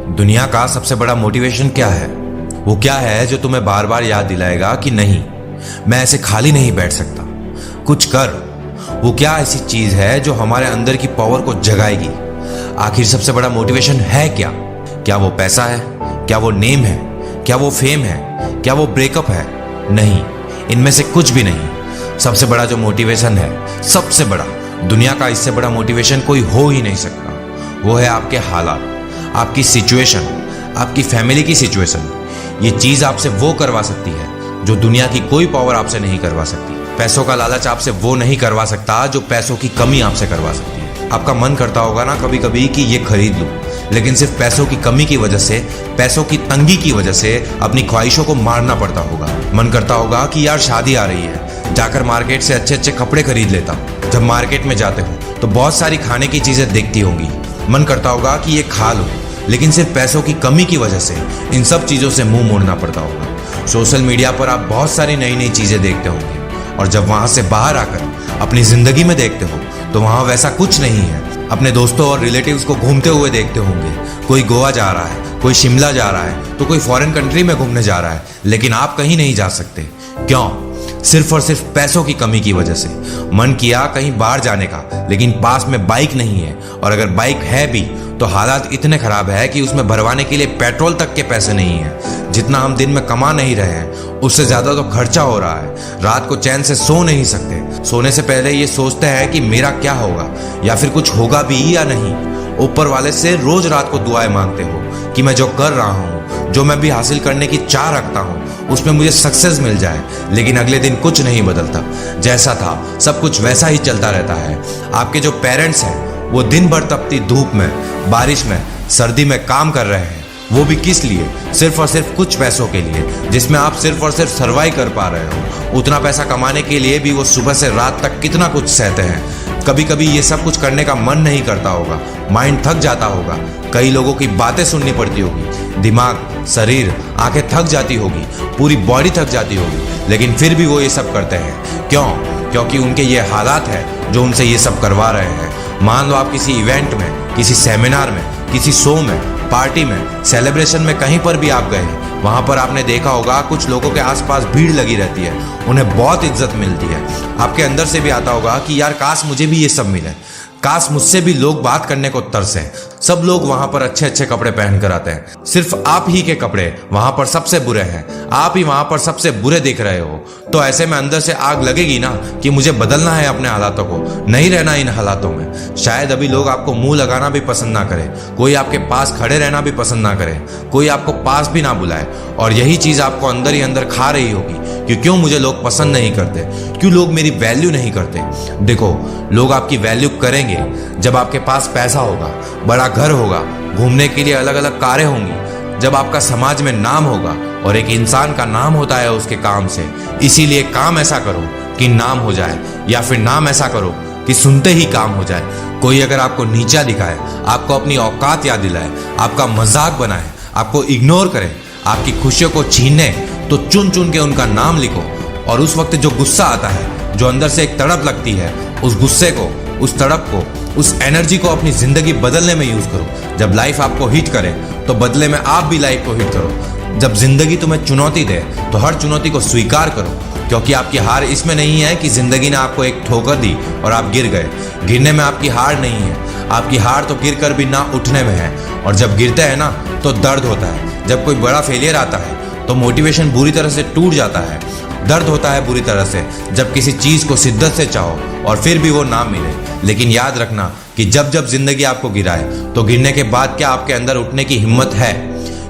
दुनिया का सबसे बड़ा मोटिवेशन क्या है? वो क्या है जो तुम्हें बार बार याद दिलाएगा कि नहीं, मैं ऐसे खाली नहीं बैठ सकता, कुछ कर। वो क्या ऐसी चीज है जो हमारे अंदर की पावर को जगाएगी? आखिर सबसे बड़ा मोटिवेशन है क्या? क्या वो पैसा है? क्या वो नेम है? क्या वो फेम है? क्या वो ब्रेकअप है? नहीं, इनमें से कुछ भी नहीं। सबसे बड़ा जो मोटिवेशन है, सबसे बड़ा, दुनिया का इससे बड़ा मोटिवेशन कोई हो ही नहीं सकता। वो है आपके हालात, आपकी सिचुएशन, आपकी फैमिली की सिचुएशन। ये चीज आपसे वो करवा सकती है जो दुनिया की कोई पावर आपसे नहीं करवा सकती। पैसों का लालच आपसे वो नहीं करवा सकता जो पैसों की कमी आपसे करवा सकती है। आपका मन करता होगा ना कभी कभी कि ये खरीद लूं, लेकिन सिर्फ पैसों की कमी की वजह से, पैसों की तंगी की वजह से अपनी ख्वाहिशों को मारना पड़ता होगा। मन करता होगा कि यार शादी आ रही है, जाकर मार्केट से अच्छे अच्छे कपड़े खरीद लेता। जब मार्केट में जाते हो तो बहुत सारी खाने की चीजें देखती होंगी, मन करता होगा कि ये खा लो, लेकिन सिर्फ पैसों की कमी की वजह से इन सब चीजों से मुंह मोड़ना पड़ता होगा। सोशल मीडिया पर आप बहुत सारी नई नई चीजें देखते होंगे, और जब वहां से बाहर आकर अपनी जिंदगी में देखते हो तो वहां वैसा कुछ नहीं है। अपने दोस्तों और रिलेटिव्स को घूमते हुए देखते होंगे, कोई गोवा जा रहा है, कोई शिमला जा रहा है, तो कोई फॉरेन कंट्री में घूमने जा रहा है, लेकिन आप कहीं नहीं जा सकते। क्यों? सिर्फ और सिर्फ पैसों की कमी की वजह से। मन किया कहीं बाहर जाने का, लेकिन पास में बाइक नहीं है, और अगर बाइक है भी तो हालात इतने खराब है कि उसमें भरवाने के लिए पेट्रोल तक के पैसे नहीं है। जितना हम दिन में कमा नहीं रहे हैं उससे ज्यादा तो खर्चा हो रहा है। रात को चैन से सो नहीं सकते। सोने से पहले ये सोचते हैं कि मेरा क्या होगा, या फिर कुछ होगा भी या नहीं। ऊपर वाले से रोज रात को दुआएं मांगते हो कि मैं जो कर रहा हूँ, जो मैं भी हासिल करने की चाह रखता हूँ, उसमें मुझे सक्सेस मिल जाए। लेकिन अगले दिन कुछ नहीं बदलता, जैसा था सब कुछ वैसा ही चलता रहता है। आपके जो पेरेंट्स हैं वो दिन भर तपती धूप में, बारिश में, सर्दी में काम कर रहे हैं, वो भी किस लिए? सिर्फ और सिर्फ कुछ पैसों के लिए, जिसमें आप सिर्फ और सिर्फ सर्वाइव कर पा रहे हो। उतना पैसा कमाने के लिए भी वो सुबह से रात तक कितना कुछ सहते हैं। कभी कभी ये सब कुछ करने का मन नहीं करता होगा, माइंड थक जाता होगा, कई लोगों की बातें सुननी पड़ती होगी, दिमाग, शरीर, आंखें थक जाती होगी, पूरी बॉडी थक जाती होगी, लेकिन फिर भी वो ये सब करते हैं। क्यों? क्योंकि उनके ये हालात है जो उनसे ये सब करवा रहे हैं। मान लो आप किसी इवेंट में, किसी सेमिनार में, किसी शो में, पार्टी में, सेलिब्रेशन में, कहीं पर भी आप गए, वहां पर आपने देखा होगा कुछ लोगों के आसपास भीड़ लगी रहती है, उन्हें बहुत इज्जत मिलती है। आपके अंदर से भी आता होगा कि यार काश मुझे भी ये सब मिले, काश मुझसे भी लोग बात करने को तरसें। सब लोग वहां पर अच्छे अच्छे कपड़े पहनकर आते हैं, सिर्फ आप ही के कपड़े वहां पर सबसे बुरे हैं, आप ही वहां पर सबसे बुरे दिख रहे हो। तो ऐसे में अंदर से आग लगेगी ना कि मुझे बदलना है अपने हालातों को, नहीं रहना इन हालातों में। शायद अभी लोग आपको मुंह लगाना भी पसंद ना करे, कोई आपके पास खड़े रहना भी पसंद ना करे, कोई आपको पास भी ना बुलाए, और यही चीज आपको अंदर ही अंदर खा रही होगी कि क्यों मुझे लोग पसंद नहीं करते, क्यों लोग मेरी वैल्यू नहीं करते। देखो, लोग आपकी वैल्यू करेंगे जब आपके पास पैसा होगा, बड़ा घर होगा, घूमने के लिए अलग अलग कारें होंगी, जब आपका समाज में नाम होगा, और एक इंसान का नाम होता है उसके काम से। इसीलिए काम ऐसा करो कि नाम हो जाए, या फिर नाम ऐसा करो कि सुनते ही काम हो जाए। कोई अगर आपको नीचा दिखाए, आपको अपनी औकात याद दिलाए, आपका मजाक बनाए, आपको इग्नोर करे, आपकी खुशियों को छीने, तो चुन चुन के उनका नाम लिखो। और उस वक्त जो गुस्सा आता है, जो अंदर से एक तड़प लगती है, उस गुस्से को, उस तड़प को, उस एनर्जी को अपनी जिंदगी बदलने में यूज करो। जब लाइफ आपको हिट करे तो बदले में आप भी लाइफ को हिट करो। जब जिंदगी तुम्हें चुनौती दे तो हर चुनौती को स्वीकार करो, क्योंकि आपकी हार इसमें नहीं है कि जिंदगी ने आपको एक ठोकर दी और आप गिर गए। गिरने में आपकी हार नहीं है, आपकी हार तो गिर कर भी ना उठने में है। और जब गिरते हैं ना तो दर्द होता है। जब कोई बड़ा फेलियर आता है तो मोटिवेशन बुरी तरह से टूट जाता है, दर्द होता है बुरी तरह से जब किसी चीज को शिद्दत से चाहो और फिर भी वो ना मिले। लेकिन याद रखना कि जब जब जिंदगी आपको गिराए तो गिरने के बाद क्या आपके अंदर उठने की हिम्मत है?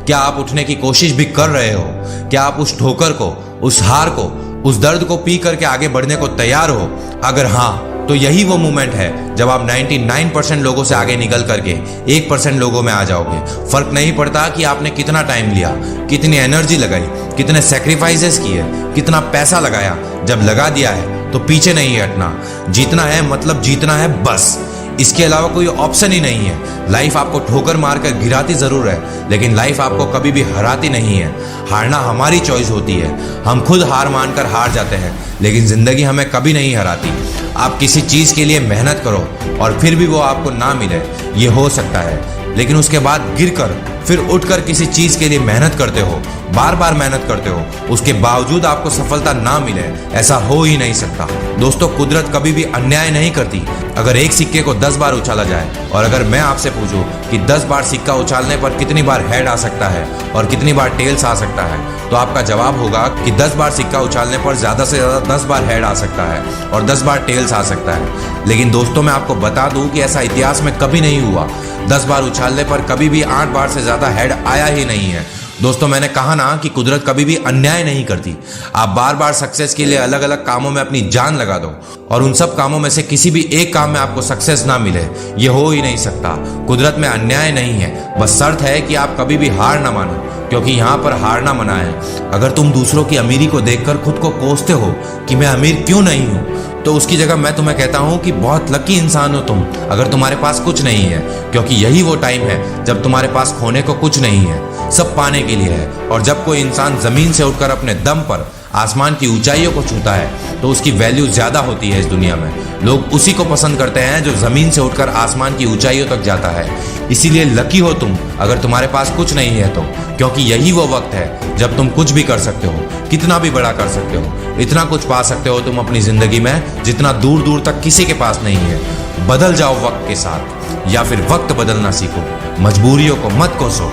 क्या आप उठने की कोशिश भी कर रहे हो? क्या आप उस ठोकर को, उस हार को, उस दर्द को पी करके आगे बढ़ने को तैयार हो? अगर हाँ, तो यही वो मोमेंट है जब आप 99% लोगों से आगे निकल करके 1% लोगों में आ जाओगे। फर्क नहीं पड़ता कि आपने कितना टाइम लिया, कितनी एनर्जी लगाई, कितने सेक्रीफाइसेस किए, कितना पैसा लगाया। जब लगा दिया है तो पीछे नहीं हटना। जीतना है मतलब जीतना है, बस। इसके अलावा कोई ऑप्शन ही नहीं है। लाइफ आपको ठोकर मारकर गिराती जरूर है, लेकिन लाइफ आपको कभी भी हराती नहीं है। हारना हमारी चॉइस होती है, हम खुद हार मानकर हार जाते हैं, लेकिन जिंदगी हमें कभी नहीं हराती। आप किसी चीज के लिए मेहनत करो और फिर भी वो आपको ना मिले, ये हो सकता है लेकिन उसके बाद गिरकर फिर उठकर किसी चीज के लिए मेहनत करते हो, बार बार मेहनत करते हो, उसके बावजूद आपको सफलता ना मिले, ऐसा हो ही नहीं सकता। दोस्तों, कुदरत कभी भी अन्याय नहीं करती। अगर एक सिक्के को 10 बार उछाला जाए और अगर मैं आपसे पूछूं कि 10 बार सिक्का उछालने पर कितनी बार हेड आ सकता है और कितनी बार टेल्स आ सकता है, तो आपका जवाब होगा कि 10 बार सिक्का उछालने पर ज्यादा से ज्यादा 10 बार हेड आ सकता है और 10 बार टेल्स आ सकता है। लेकिन दोस्तों, मैं आपको बता दूं कि ऐसा इतिहास में कभी नहीं हुआ। 10 बार उछालने पर कभी भी 8 बार से ज्यादा हेड आया ही नहीं है। दोस्तों, मैंने कहा ना कि कुदरत कभी भी अन्याय नहीं करती। आप बार बार सक्सेस के लिए अलग अलग कामों में अपनी जान लगा दो और उन सब कामों में से किसी भी एक काम में आपको सक्सेस ना मिले, ये हो ही नहीं सकता। कुदरत में अन्याय नहीं है, बस शर्त है कि आप कभी भी हार ना मानो, क्योंकि यहाँ पर हारना मना है। अगर तुम दूसरों की अमीरी को देखकर खुद को कोसते हो कि मैं अमीर क्यों नहीं हूँ, तो उसकी जगह मैं तुम्हें कहता हूँ कि बहुत लकी इंसान हो तुम अगर तुम्हारे पास कुछ नहीं है, क्योंकि यही वो टाइम है जब तुम्हारे पास खोने को कुछ नहीं है, सब पाने के लिए है। और जब कोई इंसान जमीन से उठकर अपने दम पर आसमान की ऊंचाइयों को छूता है, तो उसकी वैल्यू ज्यादा होती है इस दुनिया में। लोग उसी को पसंद करते हैं जो जमीन से उठकर आसमान की ऊंचाइयों तक जाता है। इसीलिए लकी हो तुम अगर तुम्हारे पास कुछ नहीं है तो, क्योंकि यही वो वक्त है जब तुम कुछ भी कर सकते हो, कितना भी बड़ा कर सकते हो, इतना कुछ पा सकते हो तुम अपनी जिंदगी में जितना दूर दूर तक किसी के पास नहीं है। बदल जाओ वक्त के साथ, या फिर वक्त बदलना सीखो। मजबूरियों को मत कोसो,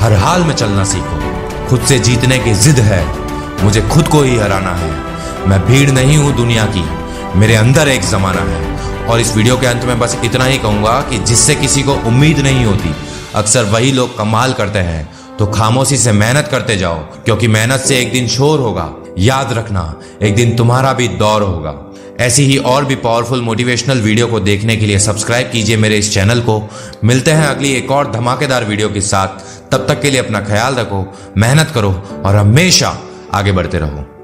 हर हाल में चलना सीखो। खुद से जीतने की जिद है, मुझे खुद को ही हराना है। मैं भीड़ नहीं हूं दुनिया की, मेरे अंदर एक जमाना है। और इस वीडियो के अंत में बस इतना ही कहूंगा कि जिससे किसी को उम्मीद नहीं होती, अक्सर वही लोग कमाल करते हैं। तो खामोशी से मेहनत करते जाओ, क्योंकि मेहनत से एक दिन शोर होगा। याद रखना, एक दिन तुम्हारा भी दौर होगा। ऐसी ही और भी पावरफुल मोटिवेशनल वीडियो को देखने के लिए सब्सक्राइब कीजिए मेरे इस चैनल को। मिलते हैं अगली एक और धमाकेदार वीडियो के साथ। तब तक के लिए अपना ख्याल रखो, मेहनत करो और हमेशा आगे बढ़ते रहो।